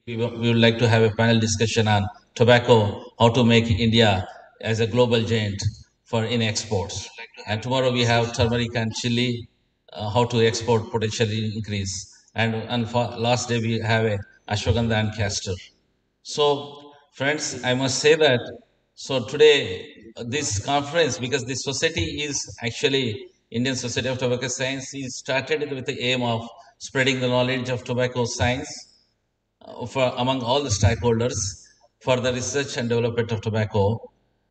we would like to have a panel discussion on tobacco, how to make India as a global giant for in exports. And tomorrow we have turmeric and chili, how to export potentially increase. And for last day we have a ashwagandha and castor. So, friends, I must say that. So today, this conference, because this society is actually Indian Society of Tobacco Science, is started with the aim of spreading the knowledge of tobacco science for among all the stakeholders for the research and development of tobacco,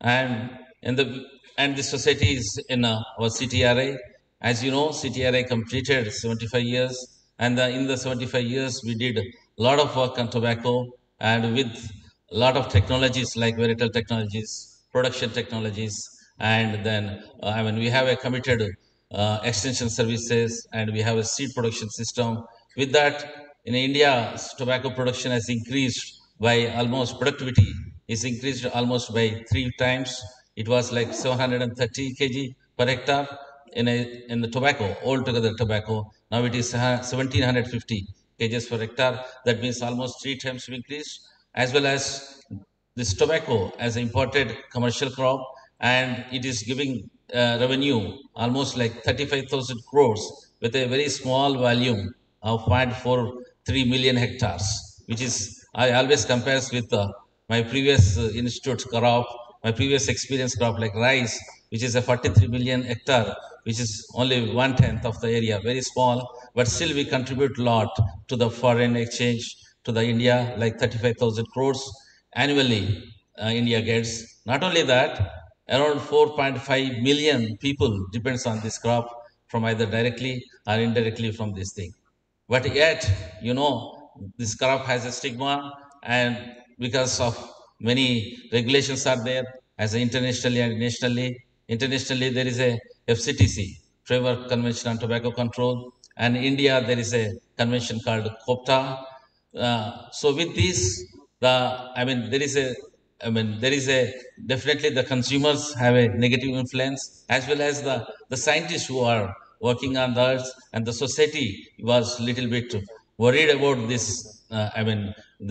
and in the and the society is in our CTRI. As you know, CTRI completed 75 years, and in the 75 years we did a lot of work on tobacco, and with a lot of technologies like verital technologies, production technologies, and then we have a committed extension services, and we have a seed production system. With that, in India, tobacco production has increased by almost productivity is increased almost by 3 times. It was like 730 kg per hectare in the tobacco, altogether tobacco. Now it is 1750 kgs per hectare. That means almost 3 times increased. As well as this tobacco as an imported commercial crop, and it is giving revenue almost like 35,000 crores with a very small volume of 0.43 million hectares, which is I always compares with my previous institute crop, my previous experience crop like rice, which is a 43 million hectare, which is only 1/10 of the area, very small, but still we contribute a lot to the foreign exchange to the India, like 35,000 crores annually India gets. Not only that, around 4.5 million people depends on this crop from either directly or indirectly from this thing. But yet, this crop has a stigma, and because of many regulations are there, as internationally and nationally. Internationally, there is a FCTC, Framework Convention on Tobacco Control, and India there is a convention called COPTA. So with this, there is a definitely the consumers have a negative influence, as well as the scientists who are working on that, and the society was little bit worried about this.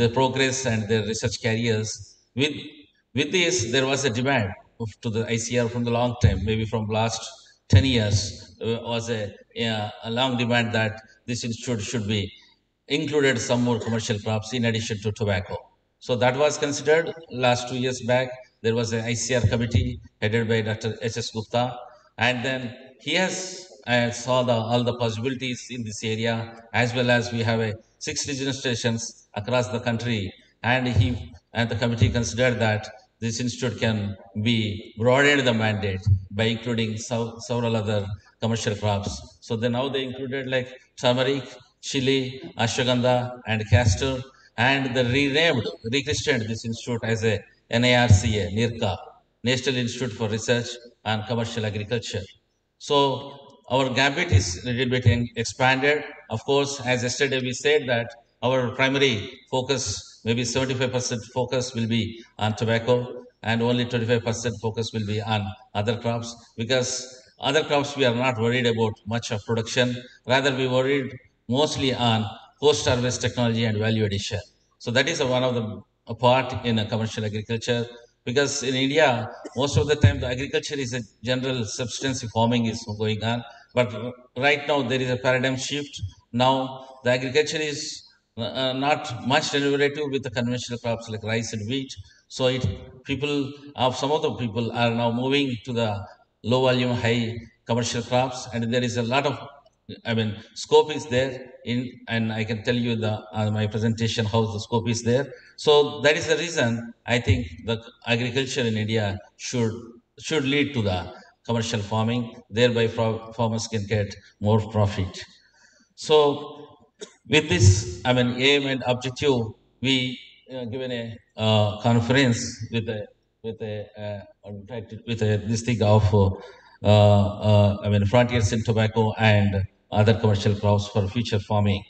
The progress and their research careers. With this, there was a demand to the ICR from the long time, maybe from last 10 years, was a long demand that this institute should be included some more commercial crops in addition to tobacco. So that was considered last 2 years back. There was an ICR committee headed by Dr. H.S. Gupta, and then he has saw all the possibilities in this area, as well as we have a 6 regional stations across the country, and he and the committee considered that this institute can be broadened the mandate by including several other commercial crops. So then now they included like turmeric, chili, ashwagandha, and castor, and they rechristened this institute as a NIRCA, NIRCA, National Institute for Research on Commercial Agriculture. So our gambit is a little bit expanded. Of course, as yesterday we said that our primary focus, maybe 75% focus will be on tobacco, and only 25% focus will be on other crops, because other crops we are not worried about much of production. Rather, we worried mostly on post-harvest technology and value addition. So that is one of the a part in commercial agriculture, because in India, most of the time the agriculture is a general subsistence farming is going on. But right now there is a paradigm shift. Now the agriculture is not much remunerative with the conventional crops like rice and wheat. So some of the people are now moving to the low volume, high commercial crops, and there is a lot of scope is there and I can tell you the my presentation how the scope is there. So that is the reason I think the agriculture in India should lead to the commercial farming. Thereby, farmers can get more profit. So with this, aim and objective, we given a conference with a this thing of frontiers in tobacco and other commercial crops for future farming.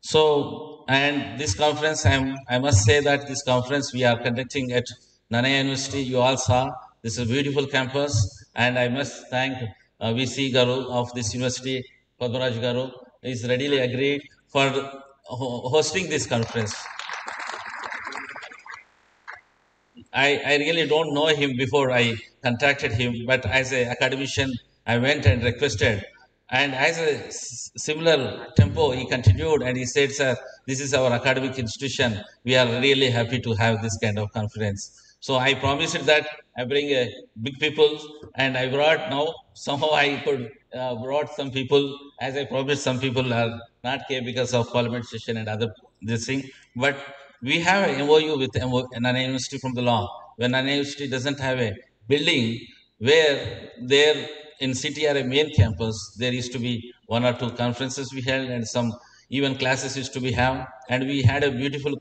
So, and this conference, I must say that this conference we are conducting at Nanaya University. You all saw this is a beautiful campus, and I must thank VC Garu of this university, Padmaraj Garu, is readily agreed for hosting this conference. I really don't know him before I contacted him, but as an academician, I went and requested. And as a similar tempo, he continued and he said, "Sir, this is our academic institution. We are really happy to have this kind of conference." So I promised that I bring a big people, and I brought now. Somehow I could brought some people, as I promised. Some people are not here because of parliament session and other this thing, but we have an MOU with Nana University from the law. When Nana University doesn't have a building where there in CTRI main campus, there used to be one or two conferences we held and some even classes used to be have. And we had a beautiful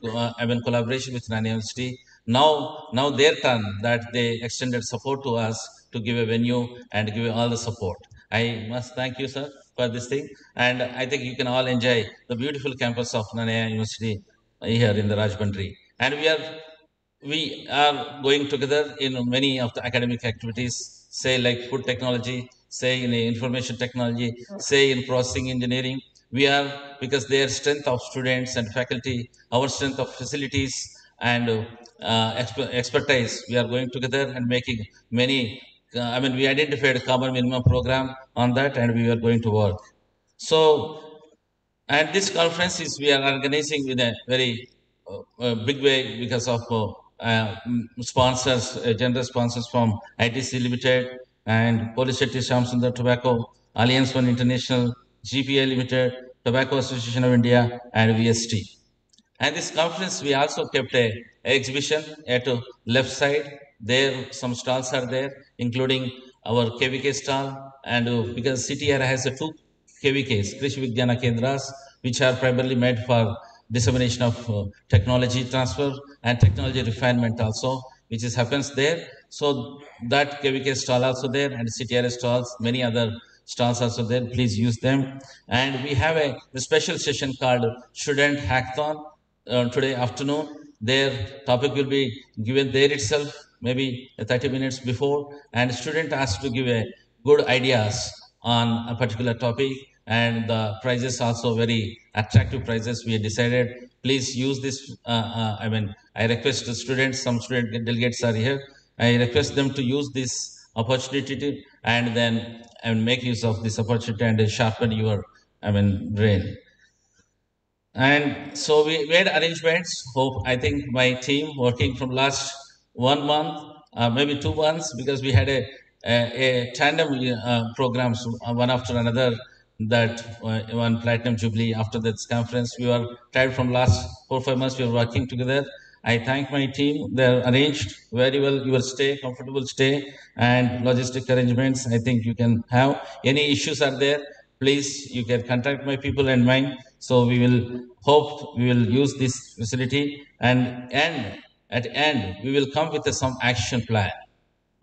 collaboration with Nana University. Now their turn that they extended support to us to give a venue and give all the support. I must thank you, sir, for this thing. And I think you can all enjoy the beautiful campus of Nana University here in the Rajbandri. And we are going together in many of the academic activities, say like food technology, say in information technology, say in processing engineering. We are, because their strength of students and faculty, our strength of facilities and expertise, we are going together and making many. We identified a common minimum program on that, and we are going to work. So and this conference is we are organizing in a very big way because of sponsors, general sponsors from ITC Limited and Polycity Shamsundar Tobacco, Alliance One International, GPA Limited, Tobacco Association of India, and VST. And this conference, we also kept a exhibition at left side. There, some stalls are there, including our KVK stall. And because CTR has a two KVKs, Krishi Vijnana Kendras, which are primarily made for dissemination of technology transfer and technology refinement also, which is happens there. So that KVK stall also there, and CTR stalls, many other stalls also there. Please use them. And we have a special session called Student Hackathon today afternoon. Their topic will be given there itself, maybe 30 minutes before, and student has to give a good ideas on a particular topic, and the prizes also very attractive prizes we decided. Please use this. I request the students. Some student delegates are here. I request them to use this opportunity and then and make use of this opportunity and sharpen your brain. And so we made arrangements. Hope I think my team working from last 1 month, maybe 2 months, because we had a tandem programs one after another. That one platinum jubilee after this conference, we were tired from last 4 5 months. We were working together. I thank my team. They're arranged very well. Your stay, comfortable stay, and logistic arrangements. I think you can have any issues are there. Please, you can contact my people and mine. So we will hope we will use this facility and at end we will come with some action plan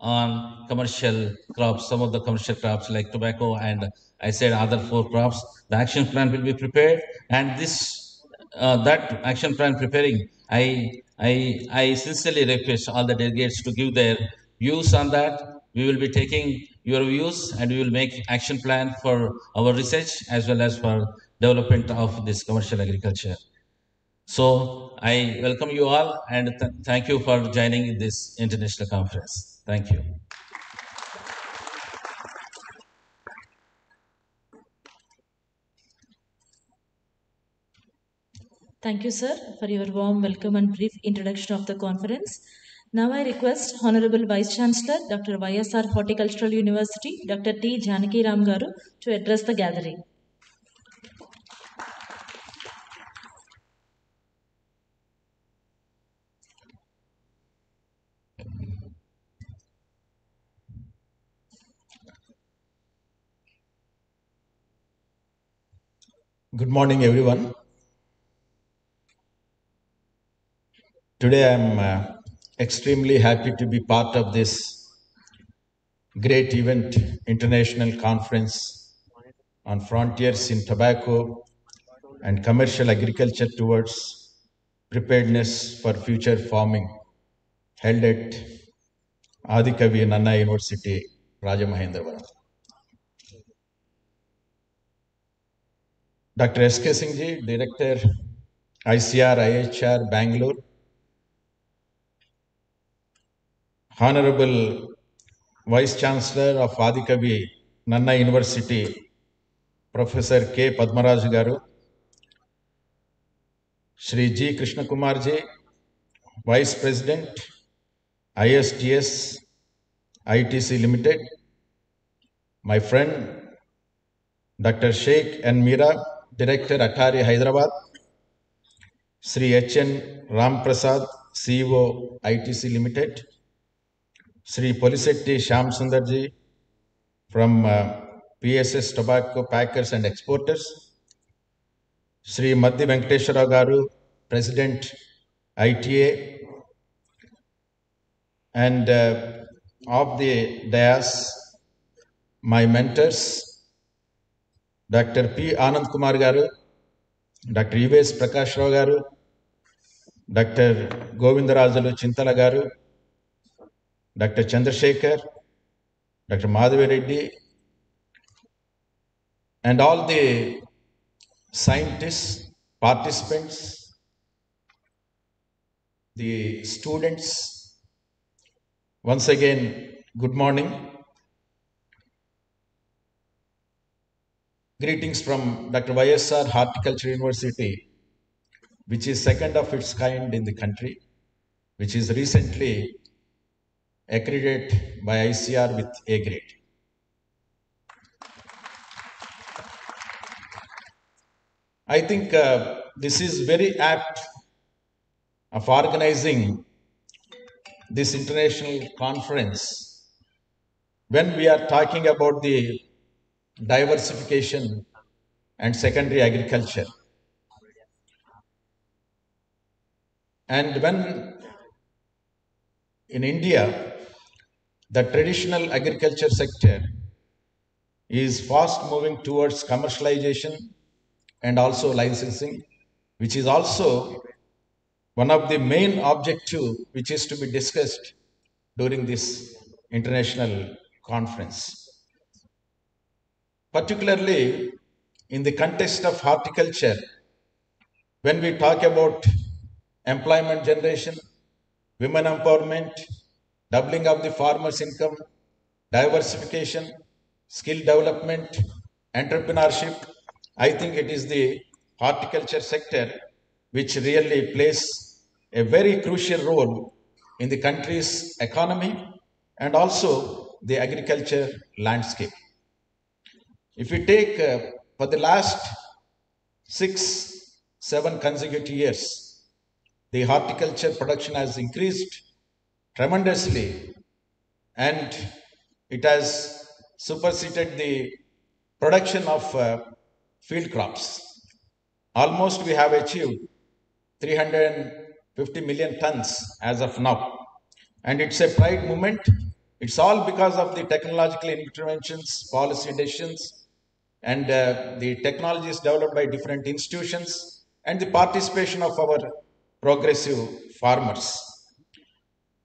on commercial crops, some of the commercial crops like tobacco and I said other four crops. The action plan will be prepared, and this that action plan preparing, I sincerely request all the delegates to give their views on that. We will be taking your views and we will make action plan for our research as well as for development of this commercial agriculture. So I welcome you all and thank you for joining this international conference. Thank you. Thank you, sir, for your warm welcome and brief introduction of the conference. Now I request Honorable Vice Chancellor, Dr. YSR Horticultural University, Dr. T. Janaki Ram Garu, to address the gathering. Good morning, everyone. Today I'm extremely happy to be part of this great event, international conference on frontiers in tobacco and commercial agriculture towards preparedness for future farming, held at Adikavi Nanna University, Rajamahendravaram. Dr. S.K. Singhji, Director, ICR, IHR, Bangalore, Honorable Vice Chancellor of Adikavi Nanna University, Professor K. Padmaraj Garu, Shri G. Krishna Kumarji, Vice President, ISTS, ITC Limited, my friend Dr. Sheikh N. Mira, Director Atari Hyderabad, Sri H.N. Ram Prasad, CEO ITC Limited, Sri Polisetti Shyam Sundarji from PSS Tobacco Packers and Exporters, Sri Madhi Venkateshwara Garu, President ITA, and of the dais, my mentors, Dr. P. Anand Kumar Garu, Dr. E.V.S. Prakash Rao Garu, Dr. Govindarajalu Chintala Garu, Dr. Chandrasekhar, Dr. Madhavi Reddy, and all the scientists, participants, the students. Once again, good morning. Greetings from Dr. YSR Horticulture University, which is second of its kind in the country, which is recently accredited by ICR with A grade. I think this is very apt of organizing this international conference when we are talking about the diversification and secondary agriculture. And when in India, the traditional agriculture sector is fast moving towards commercialization and also licensing, which is also one of the main objectives which is to be discussed during this international conference. Particularly in the context of horticulture, when we talk about employment generation, women empowerment, doubling of the farmers' income, diversification, skill development, entrepreneurship, I think it is the horticulture sector which really plays a very crucial role in the country's economy and also the agriculture landscape. If we take for the last 6-7 consecutive years, the horticulture production has increased tremendously and it has superseded the production of field crops. Almost we have achieved 350 million tons as of now. And it's a pride moment. It's all because of the technological interventions, policy decisions, and the technologies developed by different institutions and the participation of our progressive farmers.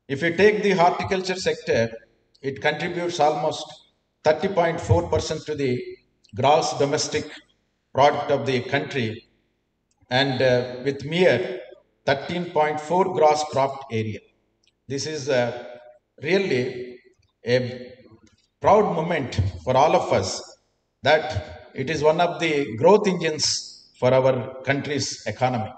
If you take the horticulture sector, it contributes almost 30.4% to the gross domestic product of the country and with mere 13.4 gross cropped area. This is really a proud moment for all of us that it is one of the growth engines for our country's economy.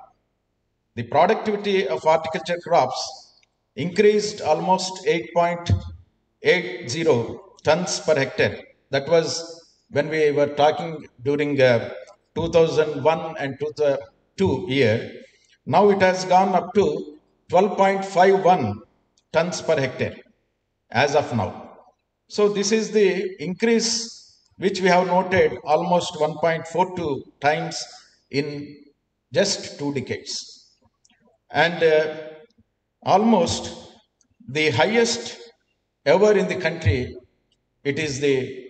The productivity of horticulture crops increased almost 8.80 tons per hectare. That was when we were talking during 2001 and 2002 year. Now it has gone up to 12.51 tons per hectare as of now. So this is the increase which we have noted almost 1.42 times in just 2 decades. And almost the highest ever in the country, it is the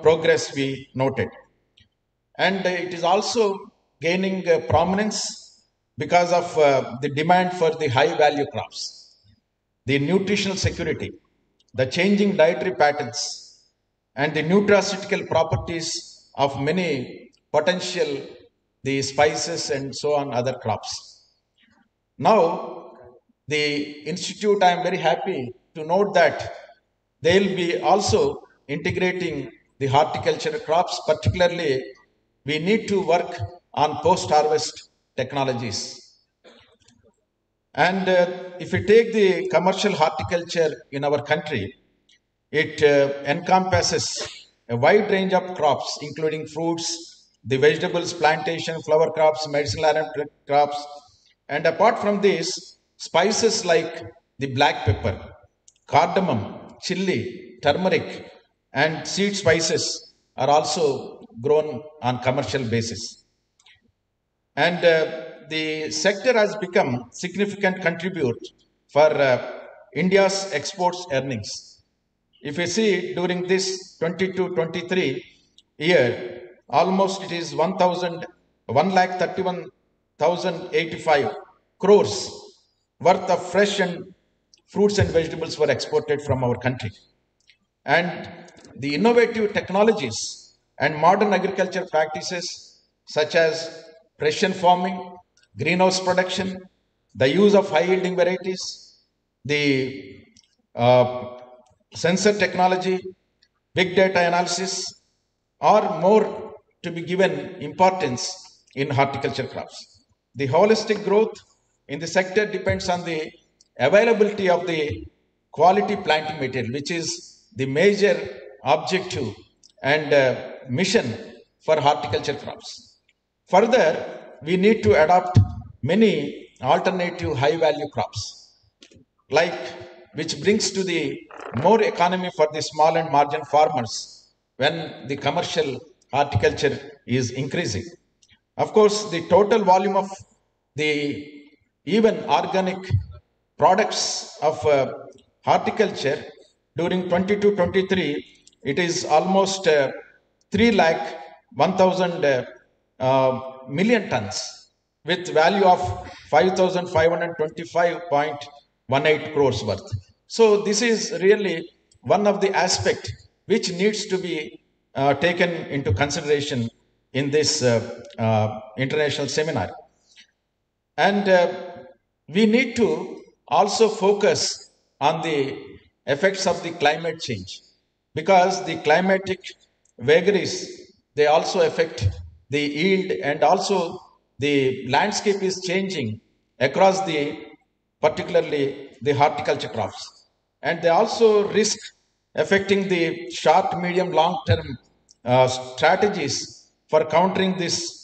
progress we noted. And it is also gaining prominence because of the demand for the high value crops, the nutritional security, the changing dietary patterns, and the nutraceutical properties of many potential the spices and so on other crops. Now, the institute, I am very happy to note that they will be also integrating the horticulture crops. Particularly, we need to work on post-harvest technologies. And if we take the commercial horticulture in our country, it encompasses a wide range of crops, including fruits, the vegetables, plantation, flower crops, medicinal crops, and apart from this, spices like the black pepper, cardamom, chili, turmeric, and seed spices are also grown on commercial basis. And the sector has become significant contribute for India's exports earnings. If you see during this 22-23 year, almost it is 1,31,085 crores worth of fresh and fruits and vegetables were exported from our country. And the innovative technologies and modern agriculture practices such as precision farming, greenhouse production, the use of high yielding varieties, the uh, sensor technology, big data analysis are more to be given importance in horticulture crops. The holistic growth in the sector depends on the availability of the quality planting material, which is the major objective and mission for horticulture crops. Further, we need to adopt many alternative high value crops, like which brings to the more economy for the small and margin farmers when the commercial horticulture is increasing. Of course, the total volume of the even organic products of horticulture during 22-23, it is almost 3 lakh 1000 million tons with value of 5,525.18 crores worth. So this is really one of the aspect which needs to be taken into consideration in this international seminar. And we need to also focus on the effects of the climate change, because the climatic vagaries, they also affect the yield, and also the landscape is changing across the particularly the horticulture crops, and they also risk affecting the short, medium, long term strategies for countering this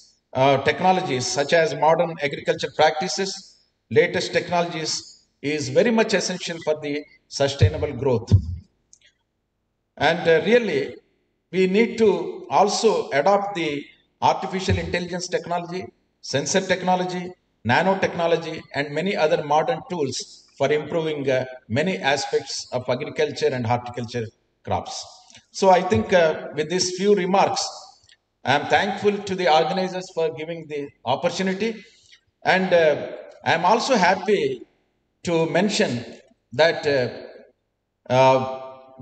technologies such as modern agriculture practices, latest technologies is very much essential for the sustainable growth. And really, we need to also adopt the artificial intelligence technology, sensor technology, nanotechnology, and many other modern tools for improving many aspects of agriculture and horticulture crops. So I think with these few remarks, I am thankful to the organizers for giving the opportunity. And I am also happy to mention that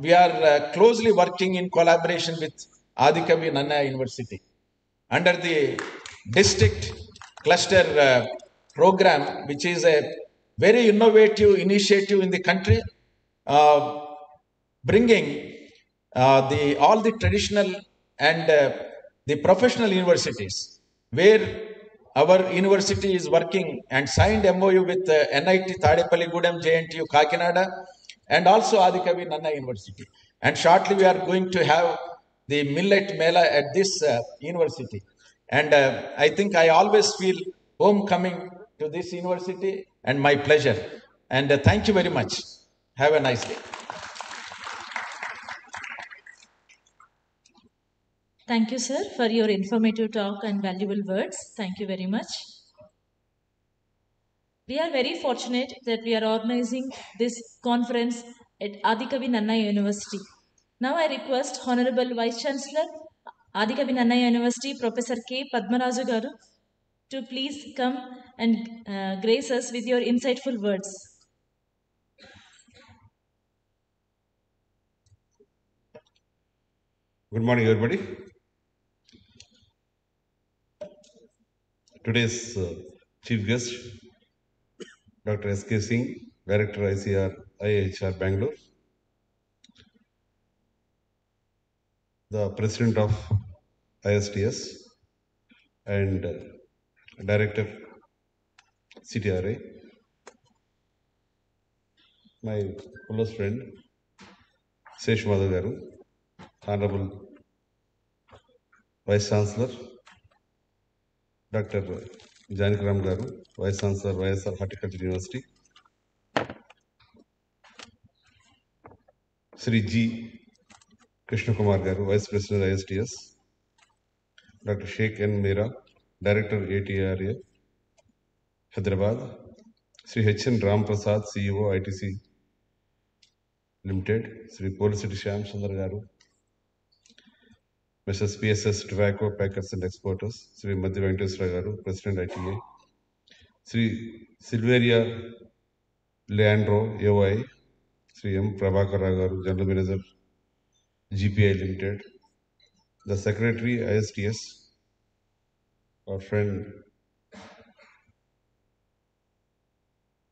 we are closely working in collaboration with Adikavi Nannaya University under the district cluster program, which is a very innovative initiative in the country, bringing all the traditional and the professional universities, where our university is working and signed MOU with NIT Tadepalligudem, JNTU Kakinada, and also Adikavi Nannaya University. And shortly we are going to have the Millet Mela at this university. And I think I always feel homecoming to this university, and my pleasure. And thank you very much. Have a nice day. Thank you, sir, for your informative talk and valuable words. Thank you very much. We are very fortunate that we are organizing this conference at Adikavi Nannaya University. Now I request Honorable Vice Chancellor, Adikavi Nannaya University, Professor K. Padmaraju Garu, to please come and grace us with your insightful words. Good morning, everybody. Today's chief guest, Dr. S.K. Singh, Director IHR Bangalore, the President of ISTS, and Director CTRI, my close friend Sesh Madhav Garu, Honorable Vice Chancellor Dr. Janikaram Garu, Vice Chancellor YSR Horticulture University, Sri G. Krishna Kumar Garu, Vice President ISTS, Dr. Sheikh N. Meera, Director ATRA, Hyderabad, Sri H. N. Ram Prasad, CEO ITC Limited, Sri Policity Shyam Sundar Garu, Mrs. PSS Tobacco Packers and Exporters, Sri Madhya Venkateswara Garu, President ITA, Sri Silveria Leandro, AOI, Sri M. Prabhakar Garu, General Manager GPI Limited, the Secretary ISTS, our friend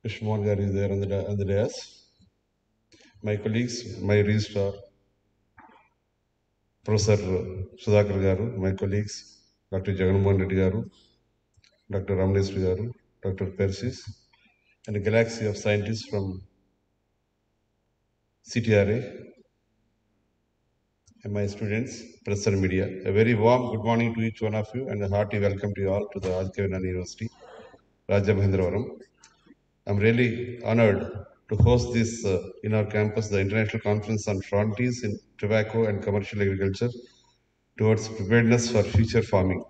Ishmael Garu is there on the dais, my colleagues, my registrar, Professor Sudhakar Garu, my colleagues, Dr. Jagannath Reddy Garu, Dr. Ramnesri Garu, Dr. Persis, and a galaxy of scientists from CTRA, and my students, press and media. A very warm good morning to each one of you and a hearty welcome to you all to the Aditya University, Rajamahendravaram. I'm really honored to host this in our campus, the International Conference on Frontiers in Tobacco and Commercial Agriculture towards preparedness for future farming.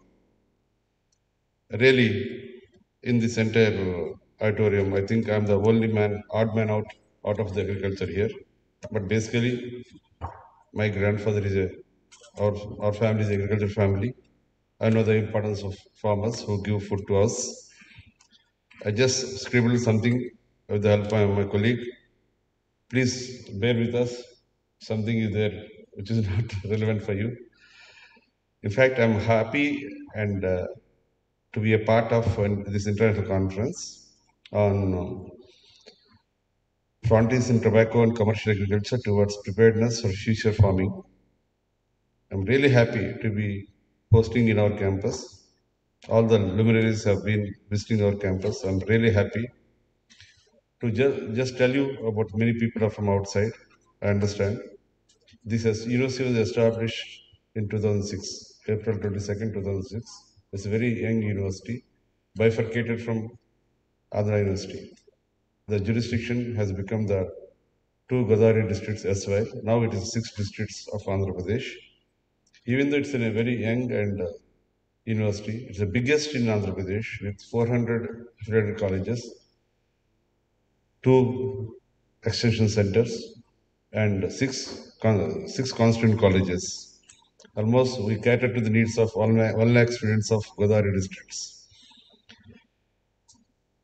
Really, in this entire auditorium, I think I'm the only odd man out of the agriculture here. But basically, my grandfather our family is an agriculture family. I know the importance of farmers who give food to us. I just scribbled something with the help of my colleague. Please bear with us. Something is there which is not relevant for you. In fact, I'm happy and to be a part of this international conference on frontiers in tobacco and commercial agriculture towards preparedness for future farming. I'm really happy to be hosting in our campus. All the luminaries have been visiting our campus. I'm really happy to just tell you about many people are from outside. I understand. University was established in 2006, April 22nd, 2006. It's a very young university, bifurcated from Andhra University. The jurisdiction has become the two Godavari districts as well. Now it is 6 districts of Andhra Pradesh. Even though it's in a very young and university, it's the biggest in Andhra Pradesh with 400 affiliated colleges, 2 extension centers, and 6 constituent colleges. Almost we cater to the needs of 1 lakh students of Godavari districts.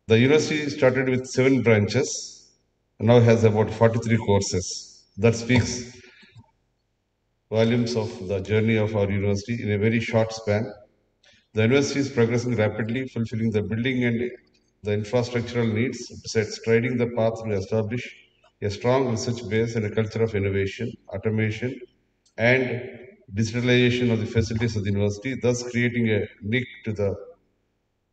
The university started with 7 branches and now has about 43 courses. That speaks volumes of the journey of our university in a very short span. The university is progressing rapidly, fulfilling the building and the infrastructural needs, besides striding the path to establish a strong research base and a culture of innovation, automation, and digitalization of the facilities of the university, thus creating a niche to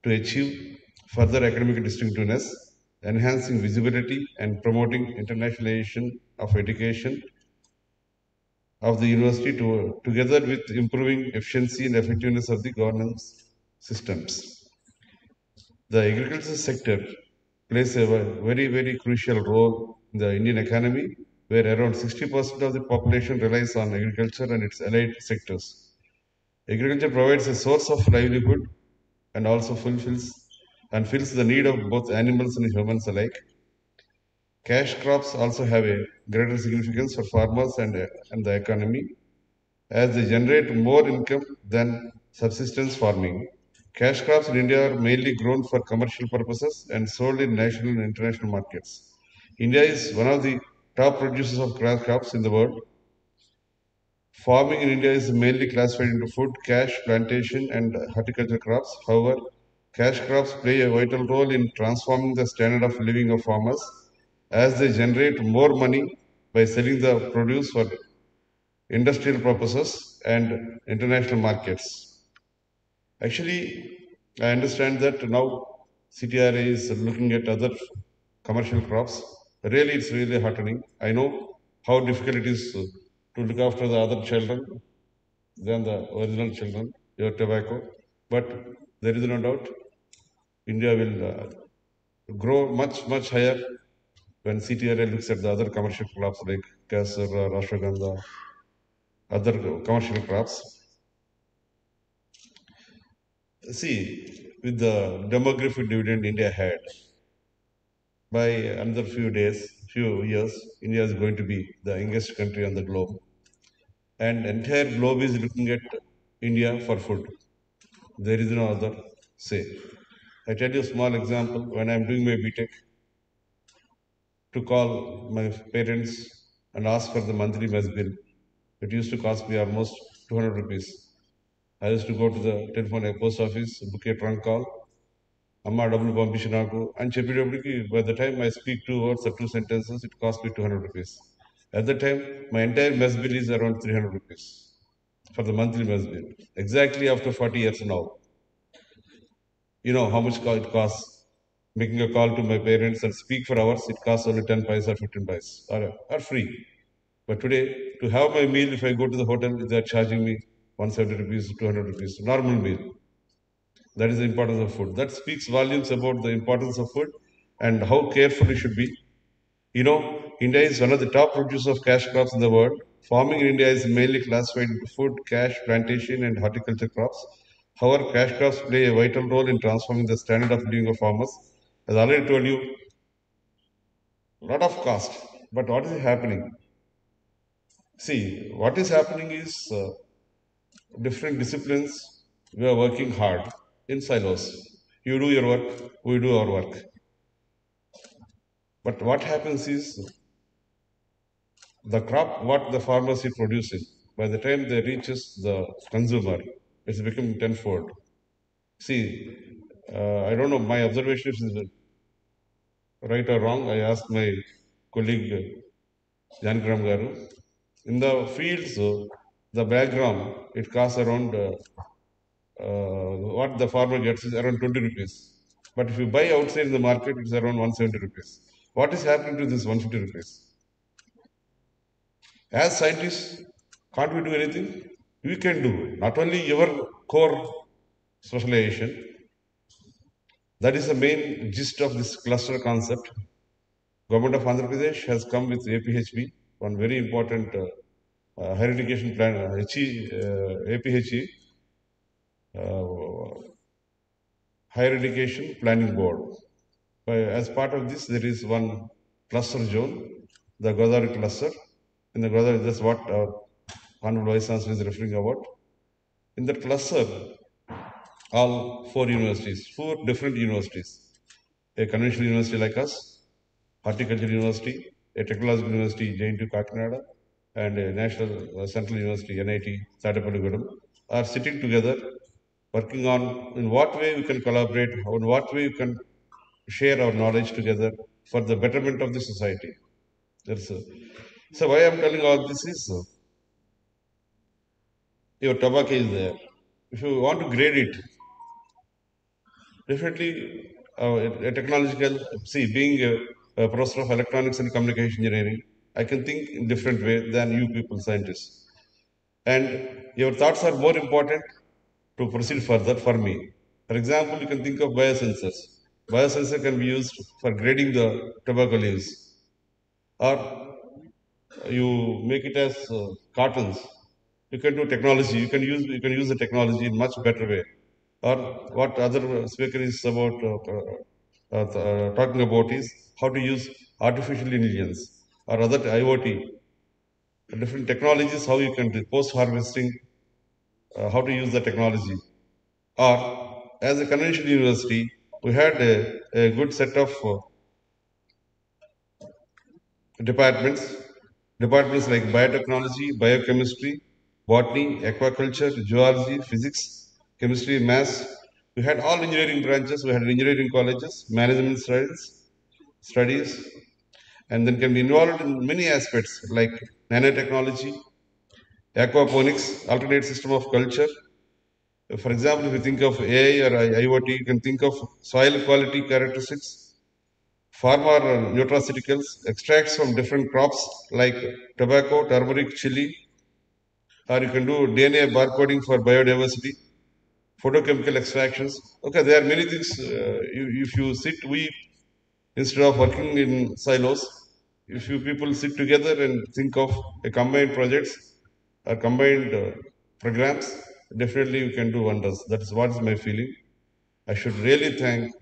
achieve further academic distinctiveness, enhancing visibility and promoting internationalization of education of the university together with improving efficiency and effectiveness of the governance systems. The agriculture sector plays a very, very crucial role in the Indian economy, where around 60% of the population relies on agriculture and its allied sectors. Agriculture provides a source of livelihood and also fills the need of both animals and humans alike. Cash crops also have a greater significance for farmers and the economy, as they generate more income than subsistence farming. Cash crops in India are mainly grown for commercial purposes and sold in national and international markets. India is one of the top producers of cash crops in the world. Farming in India is mainly classified into food, cash, plantation, and horticulture crops. However, cash crops play a vital role in transforming the standard of living of farmers as they generate more money by selling the produce for industrial purposes and international markets. Actually, I understand that now CTRI is looking at other commercial crops. Really, it's really heartening. I know how difficult it is to look after the other children than the original children, your tobacco. But there is no doubt India will grow much, much higher when CTRI looks at the other commercial crops like castor, ashwagandha, other commercial crops. See, with the demographic dividend India had, by another few years, India is going to be the youngest country on the globe. And entire globe is looking at India for food. There is no other say. I tell you a small example. When I'm doing my BTech, to call my parents and ask for the monthly mess bill, it used to cost me almost 200 rupees. I used to go to the telephone post office, book a trunk call, అమ్మ డబ్బులు పంపించి నాకు అని చెప్పేటప్పటికి by the time I speak 2 words or 2 sentences, it cost me 200 rupees. At that time, my entire mess bill is around 300 rupees for the monthly mess bill. Exactly after 40 years now, you know how much it costs. Making a call to my parents and speak for hours, it costs only 10 paise or 15 paise or free. But today, to have my meal, if I go to the hotel, they are charging me 170 rupees, 200 rupees, normal meal. That is the importance of food. That speaks volumes about the importance of food and how careful it should be. You know, India is one of the top producers of cash crops in the world. Farming in India is mainly classified into food, cash, plantation, and horticulture crops. However, cash crops play a vital role in transforming the standard of living of farmers. As I already told you, a lot of cost. But what is happening? See, what is happening is different disciplines, we are working hard in silos. You do your work, we do our work. But what happens is the crop what the farmers is producing, by the time they reaches the consumer, it's becoming tenfold. See, I don't know, my observation is right or wrong. I asked my colleague Jangram Garu. In the fields, the background, it costs around what the farmer gets is around 20 rupees. But if you buy outside in the market, it's around 170 rupees. What is happening to this 150 rupees? As scientists, can't we do anything? We can do. Not only your core specialization, that is the main gist of this cluster concept. Government of Andhra Pradesh has come with APHB, one very important higher education plan, APHE, uh, Higher Education Planning Board. As part of this, there is one cluster zone, the Godavari cluster. In the Godavari, that's what our Honorable Vice Chancellor is referring about. In that cluster, all four different universities, a conventional university like us, horticulture university, a technological university, JNTU Kakinada, and a national central university, NIT, Sadapalligudam, are sitting together, working on in what way we can collaborate, in what way we can share our knowledge together for the betterment of the society. So why I'm telling all this is your tobacco is there. If you want to grade it, definitely a technological, see, being a professor of electronics and communication engineering, I can think in different way than you people scientists. And your thoughts are more important to proceed further for me. For example, you can think of biosensors. Biosensor can be used for grading the tobacco leaves, or you make it as cartons. You can do technology. You can use the technology in much better way. Or what other speaker is about talking about is how to use artificial intelligence or other IoT, different technologies. How you can do post harvesting. How to use the technology. Or as a conventional university, we had a good set of departments. Departments like biotechnology, biochemistry, botany, aquaculture, zoology, physics, chemistry, maths. We had all engineering branches. We had engineering colleges, management studies, and then can be involved in many aspects like nanotechnology, aquaponics, alternate system of culture. For example, if you think of AI or IoT, you can think of soil quality characteristics, farmer nutraceuticals, extracts from different crops like tobacco, turmeric, chili, or you can do DNA barcoding for biodiversity, photochemical extractions. Okay, there are many things. If you sit, instead of working in silos, if you people sit together and think of a combined projects or combined programs, definitely you can do wonders. That is what is my feeling. I should really thank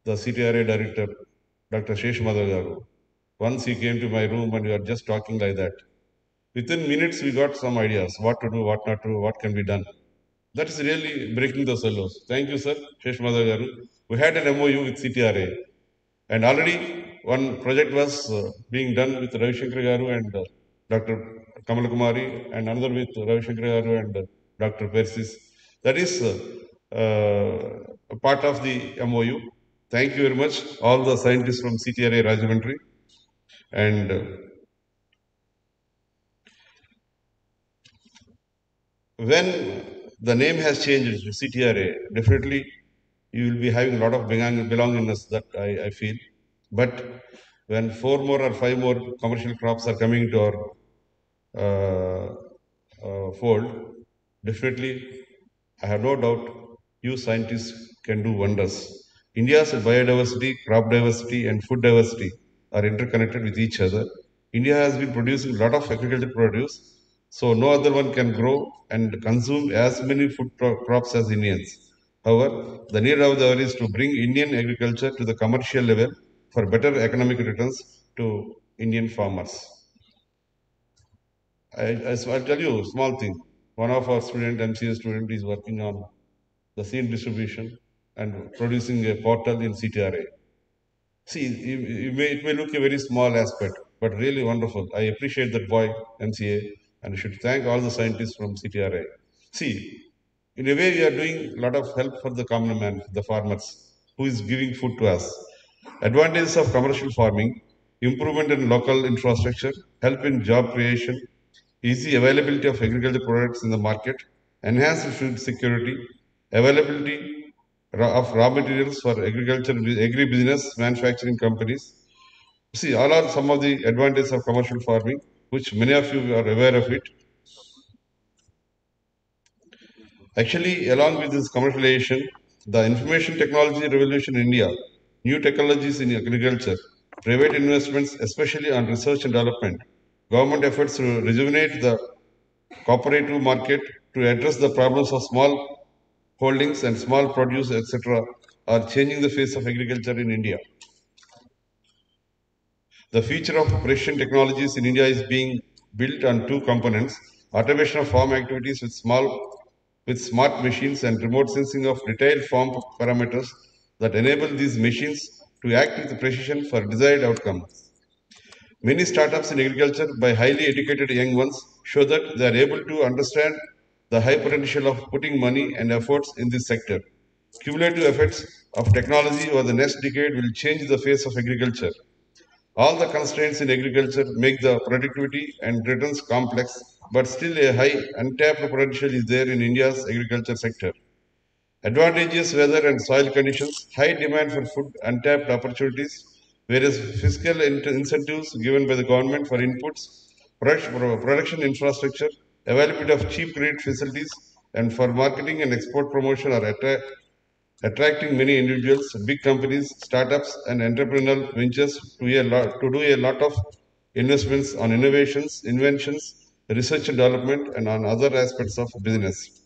the CTRI director, Dr. Shesh Madagaru. Once he came to my room and we were just talking like that. Within minutes, we got some ideas what to do, what not to do, what can be done. That is really breaking the silos. Thank you, sir, Shesh Madagaru. We had an MOU with CTRA, and already one project was being done with Ravi Shankar Garu and Dr. Kamal Kumari, and another with Ravi Shankar Garu and Dr. Persis. That is a part of the MOU. Thank you very much, all the scientists from CTRA Rajahmundry. And when the name has changed to CTRA, definitely you will be having a lot of belongingness that I feel. But when 4 more or 5 more commercial crops are coming to our fold, definitely I have no doubt you scientists can do wonders. India's biodiversity, crop diversity, and food diversity are interconnected with each other. India has been producing a lot of agricultural produce, so no other one can grow and consume as many food crops as Indians. However, the need of the hour is to bring Indian agriculture to the commercial level for better economic returns to Indian farmers. I'll tell you a small thing. One of our student, MCA student, is working on the seed distribution and producing a portal in CTRA. See, it may look a very small aspect, but really wonderful. I appreciate that boy, MCA, and I should thank all the scientists from CTRA. See, in a way, we are doing a lot of help for the common man, the farmers, who is giving food to us. Advantages of commercial farming, improvement in local infrastructure, help in job creation, easy availability of agricultural products in the market, enhanced food security, availability of raw materials for agriculture, agribusiness, manufacturing companies. See, all are some of the advantages of commercial farming, which many of you are aware of it. Actually, along with this commercialization, the information technology revolution in India, new technologies in agriculture, private investments, especially on research and development, government efforts to rejuvenate the cooperative market to address the problems of small holdings and small produce, etc., are changing the face of agriculture in India. The future of precision technologies in India is being built on two components: automation of farm activities with smart machines and remote sensing of detailed farm parameters that enable these machines to act with precision for desired outcomes. Many startups in agriculture by highly educated young ones show that they are able to understand the high potential of putting money and efforts in this sector. Cumulative effects of technology over the next decade will change the face of agriculture. All the constraints in agriculture make the productivity and returns complex, but still a high untapped potential is there in India's agriculture sector. Advantageous weather and soil conditions, high demand for food, untapped opportunities, whereas fiscal incentives given by the government for inputs, production infrastructure, availability of cheap credit facilities, and for marketing and export promotion are attracting many individuals, big companies, startups, and entrepreneurial ventures to do a lot of investments on innovations, inventions, research and development, and on other aspects of business.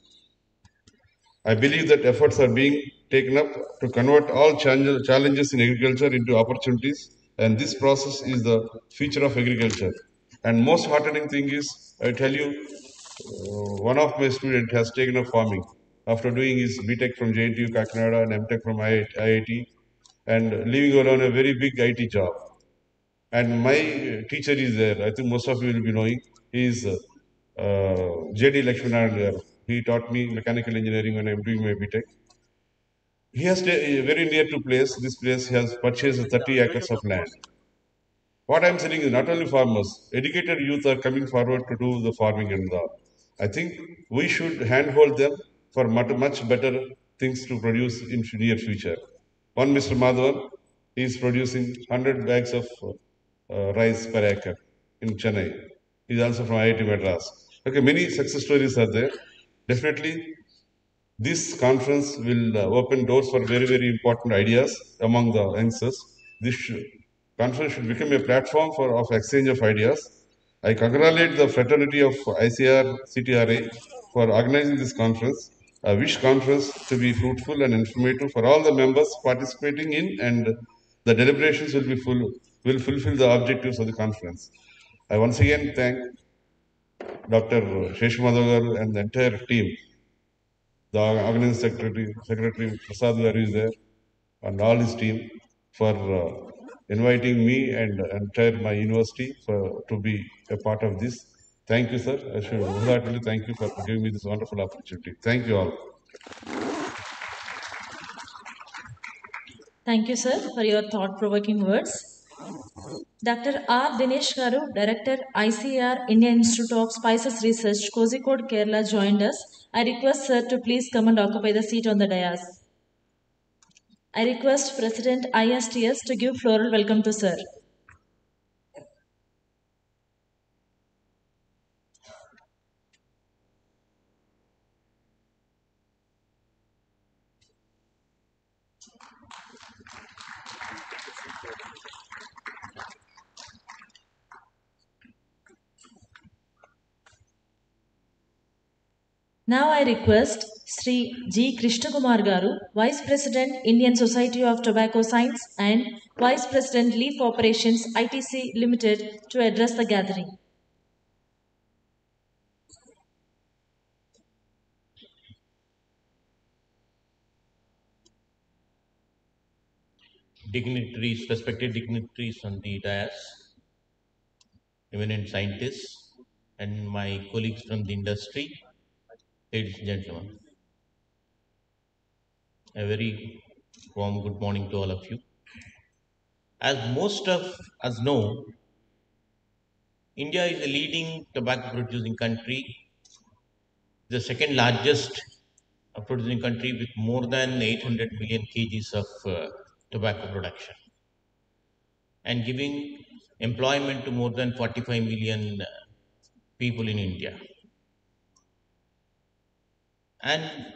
I believe that efforts are being taken up to convert all challenges in agriculture into opportunities, and this process is the future of agriculture. And most heartening thing is, I tell you, one of my students has taken up farming after doing his BTech from JNTU Kakinada and MTech from IIT, and leaving alone a very big IT job. And my teacher is there. I think most of you will be knowing. He is JD Lakshmanan. He taught me mechanical engineering when I'm doing my BTech. He has very near to place. This place he has purchased 30 acres of land. what I'm saying is not only farmers, educated youth are coming forward to do the farming and all. I think we should handhold them for much better things to produce in near future. One Mr. Madhavan is producing 100 bags of rice per acre in Chennai. He's also from IIT Madras. Okay, many success stories are there. Definitely, this conference will open doors for very important ideas among the youngsters. Conference should become a platform of exchange of ideas. I congratulate the fraternity of ICR CTRI for organizing this conference. I wish conference to be fruitful and informative for all the members participating in, and the deliberations will fulfill the objectives of the conference. I once again thank Dr. Sheshmadhagar and the entire team, the organizing secretary Prasad Garu is there, and all his team for inviting me and entire my university to be a part of this. Thank you, sir. I should wholeheartedly thank you for giving me this wonderful opportunity. Thank you all. Thank you, sir, for your thought-provoking words. Dr. R. Dinesh Garu, Director, ICR, Indian Institute of Spices Research, Kozhikode, Kerala, joined us. I request sir to please come and occupy the seat on the dais. I request President ISTS to give floral welcome to sir. Now I request Sri G. Krishnakumar Garu, Vice President, Indian Society of Tobacco Science and Vice President, Leaf Operations, ITC Limited, to address the gathering. Dignitaries, respected dignitaries on the dais, eminent scientists, and my colleagues from the industry, ladies and gentlemen. A very warm good morning to all of you. As most of us know, India is a leading tobacco producing country, the second largest producing country with more than 800 million kgs of tobacco production, and giving employment to more than 45 million people in India. And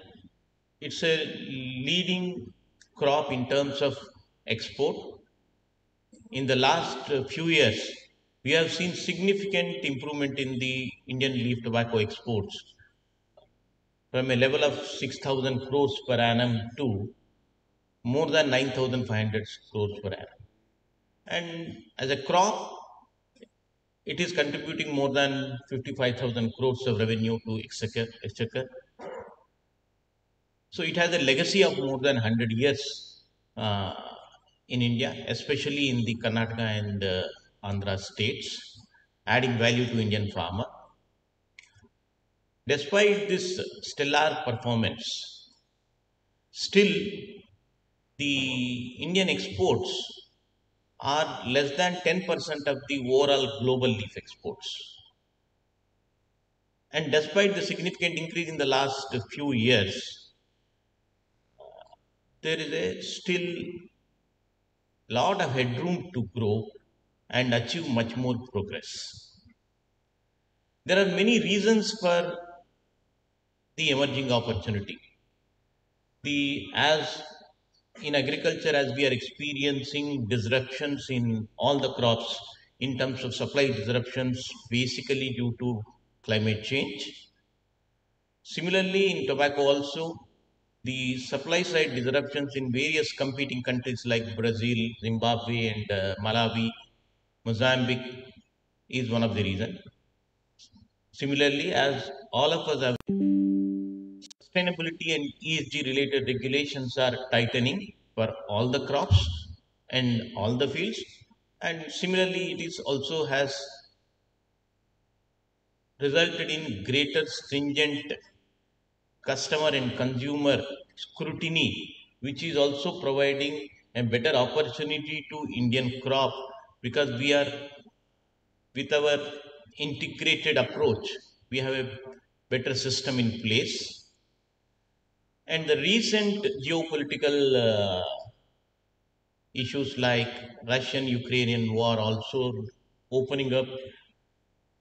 it's a leading crop in terms of export. In the last few years, we have seen significant improvement in the Indian leaf tobacco exports from a level of 6,000 crores per annum to more than 9,500 crores per annum. And as a crop, it is contributing more than 55,000 crores of revenue to exchequer. So it has a legacy of more than 100 years in India, especially in the Karnataka and Andhra states, adding value to Indian farmer. Despite this stellar performance, still the Indian exports are less than 10% of the overall global leaf exports. And despite the significant increase in the last few years, there is a still lot of headroom to grow and achieve much more progress. There are many reasons for the emerging opportunity. As in agriculture, as we are experiencing disruptions in all the crops in terms of supply disruptions, basically due to climate change. Similarly, in tobacco also, the supply side disruptions in various competing countries like Brazil, Zimbabwe, and Malawi, Mozambique is one of the reasons. Similarly, as all of us have, sustainability and ESG related regulations are tightening for all the crops and all the fields. And similarly, it is also has resulted in greater stringent customer and consumer scrutiny, which is also providing a better opportunity to Indian crop because we are, with our integrated approach, we have a better system in place. And the recent geopolitical issues like Russian-Ukrainian war also opening up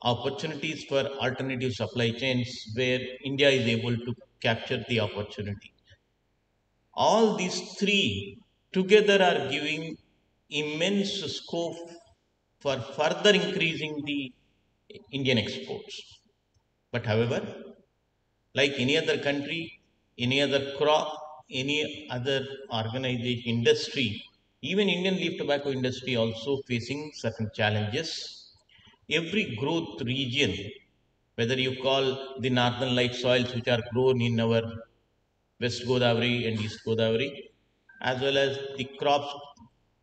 opportunities for alternative supply chains where India is able to capture the opportunity. All these three together are giving immense scope for further increasing the Indian exports. But however, like any other country, any other crop, any other organization, industry, even Indian leaf tobacco industry also facing certain challenges. Every growth region, whether you call the northern light soils which are grown in our West Godavari and East Godavari, as well as the crops,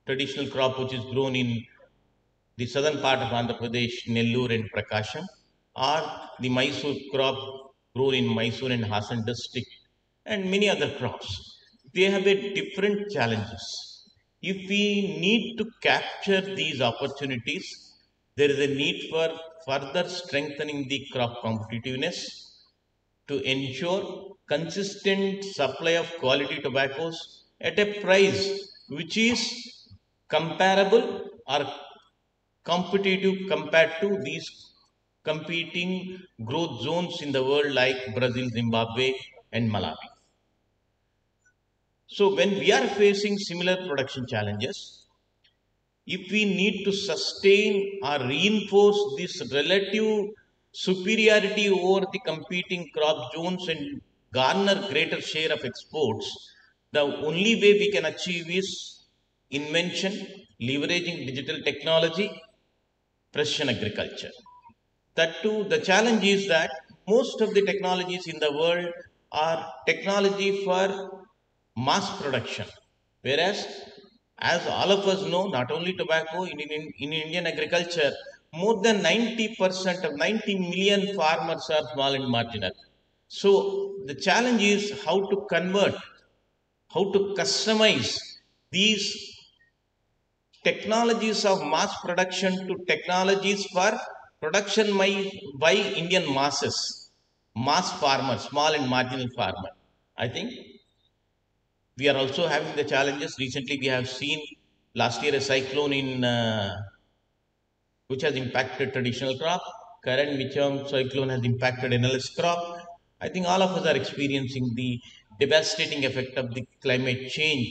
traditional crop which is grown in the southern part of Andhra Pradesh, Nellore and Prakasham, or the Mysore crop grown in Mysore and Hassan district, and many other crops. They have a different challenges. If we need to capture these opportunities, there is a need for further strengthening the crop competitiveness to ensure consistent supply of quality tobaccos at a price which is comparable or competitive compared to these competing growth zones in the world like Brazil, Zimbabwe, and Malawi. So, when we are facing similar production challenges, if we need to sustain or reinforce this relative superiority over the competing crop zones and garner greater share of exports, the only way we can achieve is invention, leveraging digital technology, precision agriculture. That too, the challenge is that most of the technologies in the world are technology for mass production. Whereas, as all of us know, not only tobacco, in Indian agriculture, more than 90% of 90 million farmers are small and marginal. So, the challenge is how to convert, how to customize these technologies of mass production to technologies for production by Indian masses, mass farmers, small and marginal farmer. I think we are also having the challenges. Recently, we have seen last year a cyclone in which has impacted traditional crop. Current Micham cyclone has impacted NLS crop. I think all of us are experiencing the devastating effect of the climate change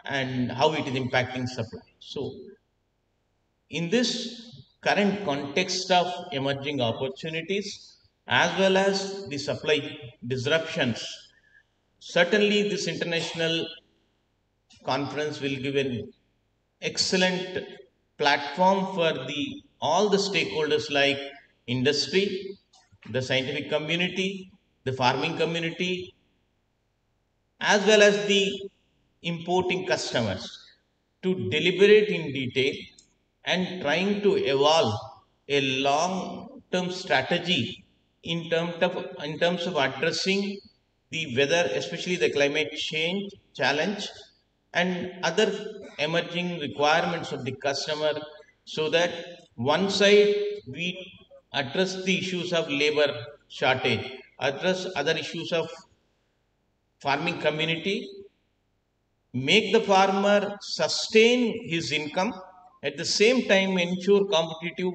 and how it is impacting supply. So, in this current context of emerging opportunities as well as the supply disruptions, certainly this international conference will give an excellent platform for all the stakeholders like industry, the scientific community, the farming community, as well as the importing customers to deliberate in detail and trying to evolve a long-term strategy in terms of addressing the weather, especially the climate change challenge and other emerging requirements of the customer, so that one side we address the issues of labor shortage, address other issues of farming community, make the farmer sustain his income, at the same time ensure competitive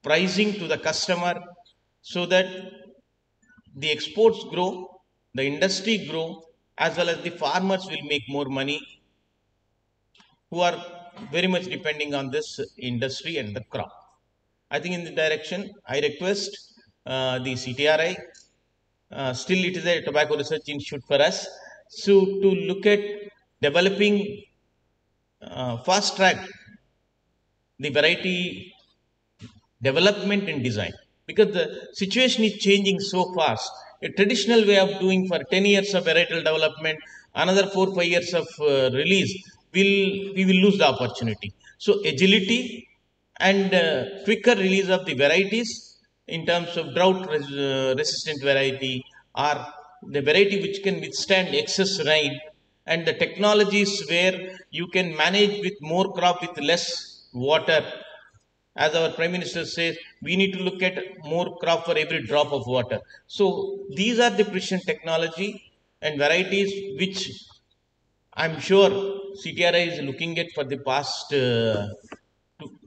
pricing to the customer so that the exports grow, the industry grow, as well as the farmers will make more money who are very much depending on this industry and the crop. I think in the direction I request the CTRI, still it is a tobacco research institute for us, so to look at developing fast track the variety development and design, because the situation is changing so fast. A traditional way of doing for 10 years of varietal development, another 4-5 years of release, we will lose the opportunity. So agility and quicker release of the varieties in terms of drought resistant variety, or the variety which can withstand excess rain, and the technologies where you can manage with more crop with less water. As our Prime Minister says, we need to look at more crop for every drop of water. So these are the precision technology and varieties which I'm sure CTRI is looking at for the past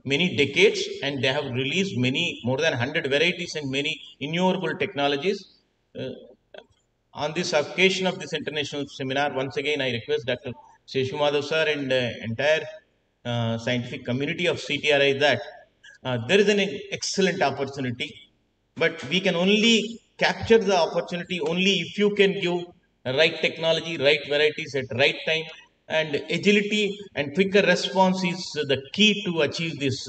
many decades, and they have released many, more than 100 varieties and many innumerable technologies. Uh, on this occasion of this international seminar, once again I request Dr. Seshumadhav sir and entire scientific community of CTRI that there is an excellent opportunity, but we can only capture the opportunity only if you can give right technology, right varieties at right time, and agility and quicker response is the key to achieve this,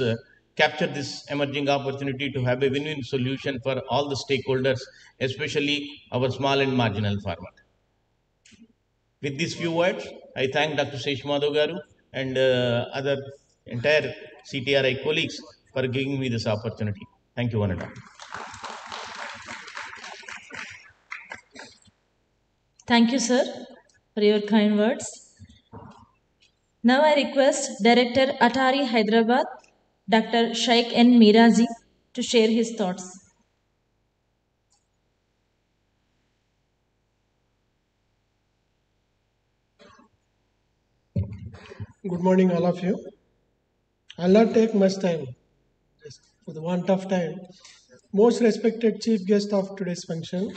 capture this emerging opportunity to have a win-win solution for all the stakeholders, especially our small and marginal farmer. With these few words, I thank Dr. Seshmadhav Garu and other entire CTRI colleagues for giving me this opportunity. Thank you, one and all. Thank you, sir, for your kind words. Now I request Director Atari Hyderabad, Dr. Shaikh N. Mirazi, to share his thoughts. Good morning, all of you. I'll not take much time, just for the want of time. Most respected chief guest of today's function,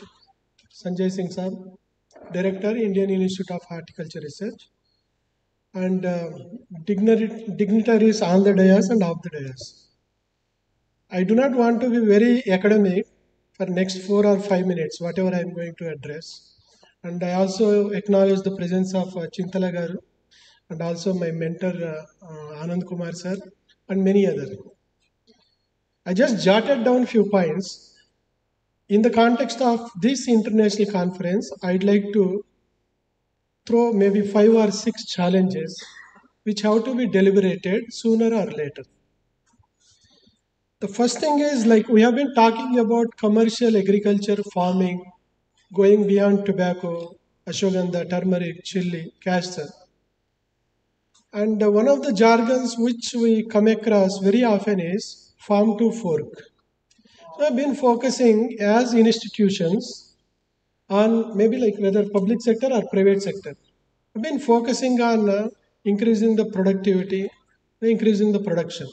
Sanjay Singh Sir, Director, Indian Institute of Horticulture Research, and dignitaries on the dais and off the dais. I do not want to be very academic for next 4 or 5 minutes, whatever I am going to address. And I also acknowledge the presence of Chintala Garu, and also my mentor Anand Kumar sir, and many others. I just jotted down few points. In the context of this international conference, I'd like to throw maybe 5 or 6 challenges which have to be deliberated sooner or later. The first thing is, like, we have been talking about commercial agriculture, farming, going beyond tobacco, ashwagandha, turmeric, chili, castor. And one of the jargons which we come across very often is farm to fork. So I've been focusing as institutions on maybe like whether public sector or private sector. I've been focusing on increasing the productivity, increasing the production.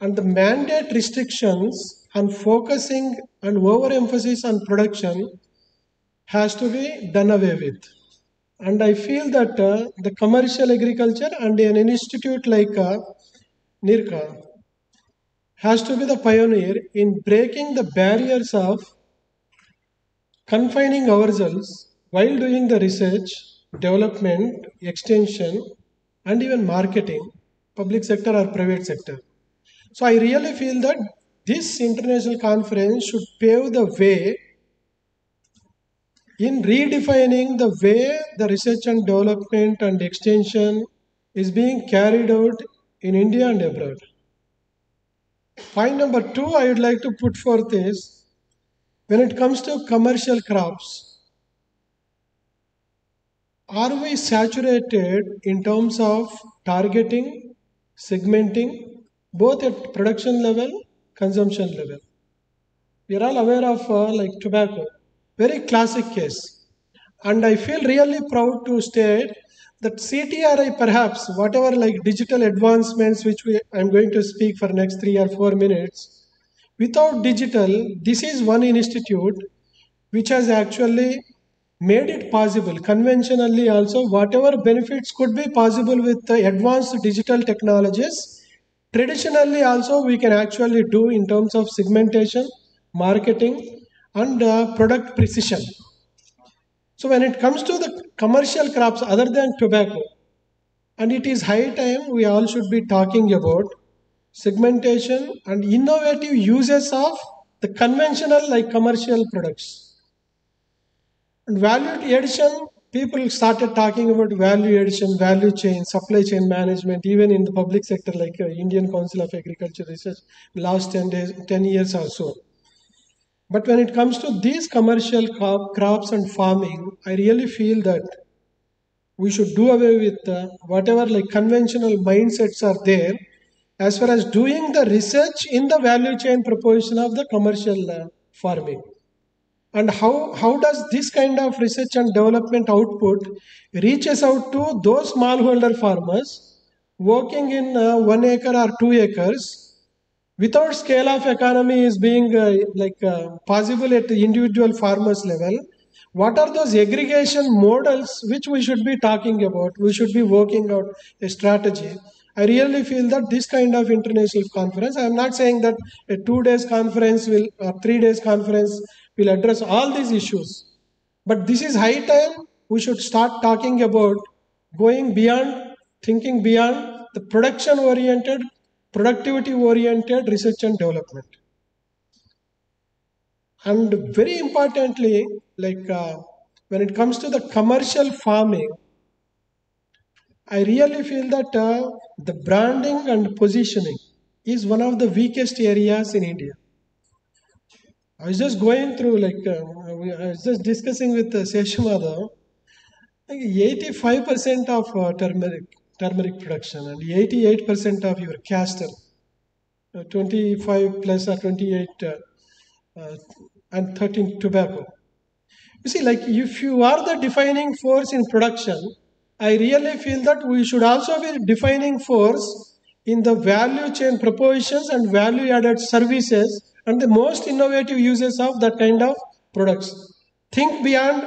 And the mandate restrictions on focusing and overemphasis on production has to be done away with. And I feel that the commercial agriculture and an institute like NIRCA has to be the pioneer in breaking the barriers of confining ourselves while doing the research, development, extension, and even marketing, public sector or private sector. So I really feel that this international conference should pave the way in redefining the way the research and development and extension is being carried out in India and abroad. Point number 2 I would like to put forth is, when it comes to commercial crops, are we saturated in terms of targeting, segmenting, both at production level, consumption level? We are all aware of like tobacco, very classic case. And I feel really proud to state that CTRI, perhaps whatever like digital advancements which I'm going to speak for next 3 or 4 minutes, without digital, this is one institute which has actually made it possible. Conventionally also, whatever benefits could be possible with the advanced digital technologies, traditionally also we can actually do in terms of segmentation, marketing, and product precision. So when it comes to the commercial crops other than tobacco, and it is high time we all should be talking about segmentation and innovative uses of the conventional like commercial products. And value addition, people started talking about value addition, value chain, supply chain management, even in the public sector like Indian Council of Agriculture Research, last 10 years or so. But when it comes to these commercial crops and farming, I really feel that we should do away with whatever like conventional mindsets are there as far as doing the research in the value chain proposition of the commercial farming. And how does this kind of research and development output reaches out to those smallholder farmers working in 1 acre or 2 acres without scale of economy is being possible at the individual farmers level. What are those aggregation models which we should be talking about? We should be working out a strategy. I really feel that this kind of international conference, I am not saying that a 2 days conference will, or 3 days conference will address all these issues. But this is high time we should start talking about going beyond, thinking beyond the production oriented, productivity oriented research and development. And very importantly, when it comes to the commercial farming, I really feel that the branding and positioning is one of the weakest areas in India. I was just going through, I was just discussing with Seshamada, 85% of turmeric production and 88% of your castor, 25 plus or 28 and 13 tobacco. You see, if you are the defining force in production, I really feel that we should also be defining force in the value chain propositions and value added services and the most innovative uses of that kind of products. Think beyond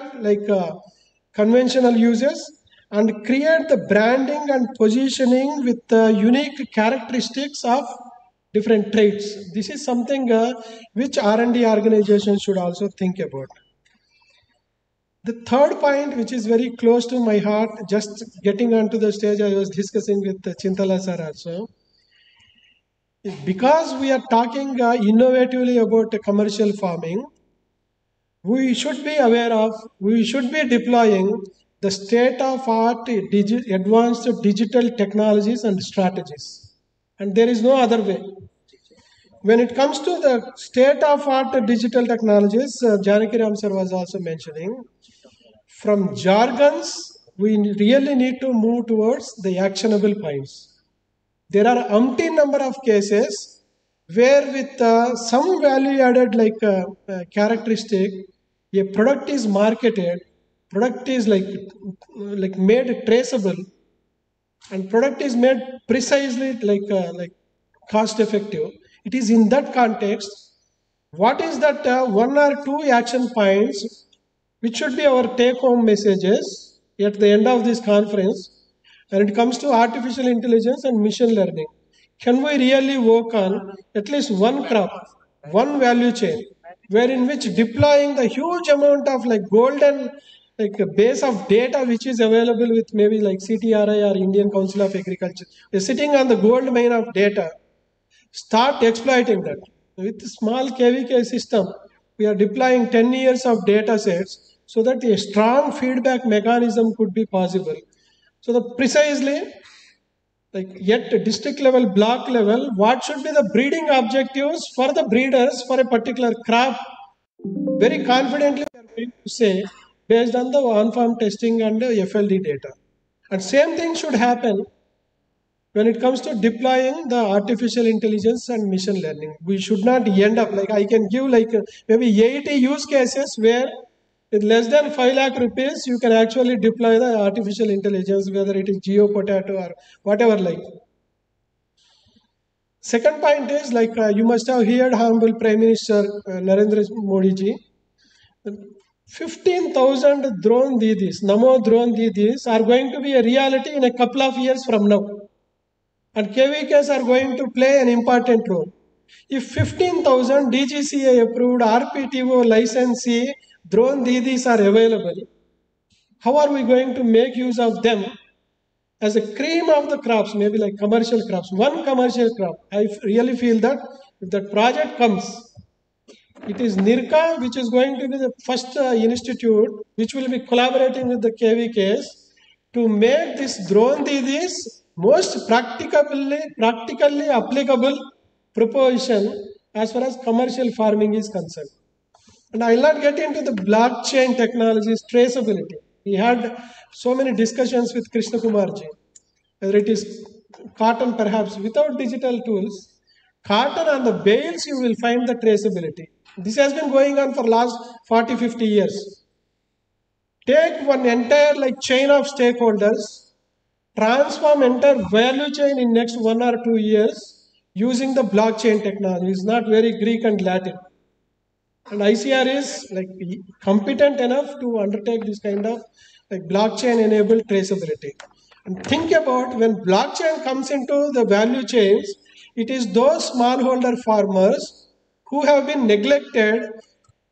conventional uses and create the branding and positioning with the unique characteristics of different traits. This is something which R&D organizations should also think about. The third point, which is very close to my heart, just getting onto the stage, I was discussing with Chintala sir also. Because we are talking innovatively about commercial farming, we should be aware of, we should be deploying the state-of-art advanced digital technologies and strategies. And there is no other way. When it comes to the state-of-art digital technologies, Janaki Ram sir was also mentioning, from jargons, we really need to move towards the actionable points. There are umpteen number of cases where with some value added characteristic, a product is marketed, product is made traceable, and product is made precisely cost effective. It is in that context, what is that 1 or 2 action points which should be our take-home messages at the end of this conference when it comes to artificial intelligence and machine learning? Can we really work on at least one crop, one value chain, wherein which deploying the huge amount of golden base of data which is available with maybe CTRI or Indian Council of Agriculture. We're sitting on the gold mine of data. Start exploiting that. With a small KVK system, we are deploying 10 years of data sets so that a strong feedback mechanism could be possible. So the precisely, at district level, block level, what should be the breeding objectives for the breeders for a particular crop? Very confidently we are going to say based on the on-farm testing and FLD data. And same thing should happen when it comes to deploying the artificial intelligence and machine learning. We should not end up I can give maybe 80 use cases where with less than 5 lakh rupees you can actually deploy the artificial intelligence, whether it is Geo Potato or whatever Second point is you must have heard Honorable Prime Minister Narendra Modi ji. 15,000 drone didis, Namo drone didis are going to be a reality in a couple of years from now. And KVKs are going to play an important role. If 15,000 DGCA approved RPTO licensee drone didis are available, how are we going to make use of them as a cream of the crops, maybe commercial crops, one commercial crop? I really feel that if that project comes, it is NIRCA which is going to be the first institute which will be collaborating with the KVKs to make this drone didis most practically applicable proposition as far as commercial farming is concerned. And I will not get into the blockchain technologies, traceability. We had so many discussions with Krishna Kumar ji, whether it is cotton perhaps without digital tools, cotton on the bales you will find the traceability. This has been going on for last 40, 50 years. Take one entire like chain of stakeholders, transform entire value chain in next 1 or 2 years using the blockchain technology. It's not very Greek and Latin. And ICR is like competent enough to undertake this kind of like blockchain enabled traceability. And think about when blockchain comes into the value chains, it is those smallholder farmers who have been neglected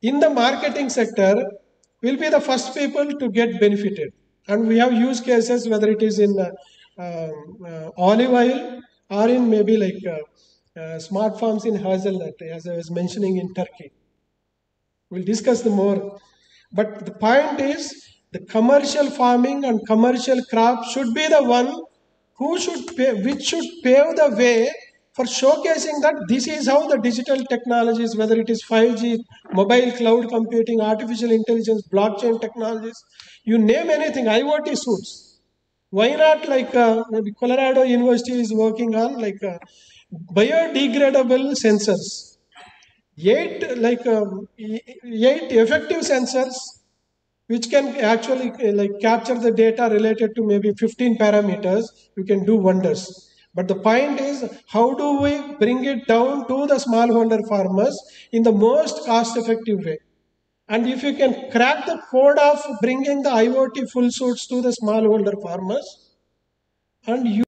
in the marketing sector will be the first people to get benefited. And we have use cases whether it is in olive oil or in maybe like smart farms in hazelnut, as I was mentioning in Turkey. We'll discuss the more. But the point is, the commercial farming and commercial crop should be the one which should pave the way for showcasing that this is how the digital technologies, whether it is 5G, mobile cloud computing, artificial intelligence, blockchain technologies, you name anything, IoT suits. Why not like maybe Colorado University is working on like biodegradable sensors. Eight effective sensors which can actually like capture the data related to maybe 15 parameters. You can do wonders. But the point is, how do we bring it down to the smallholder farmers in the most cost effective way? And if you can crack the code of bringing the IoT full suits to the smallholder farmers, and you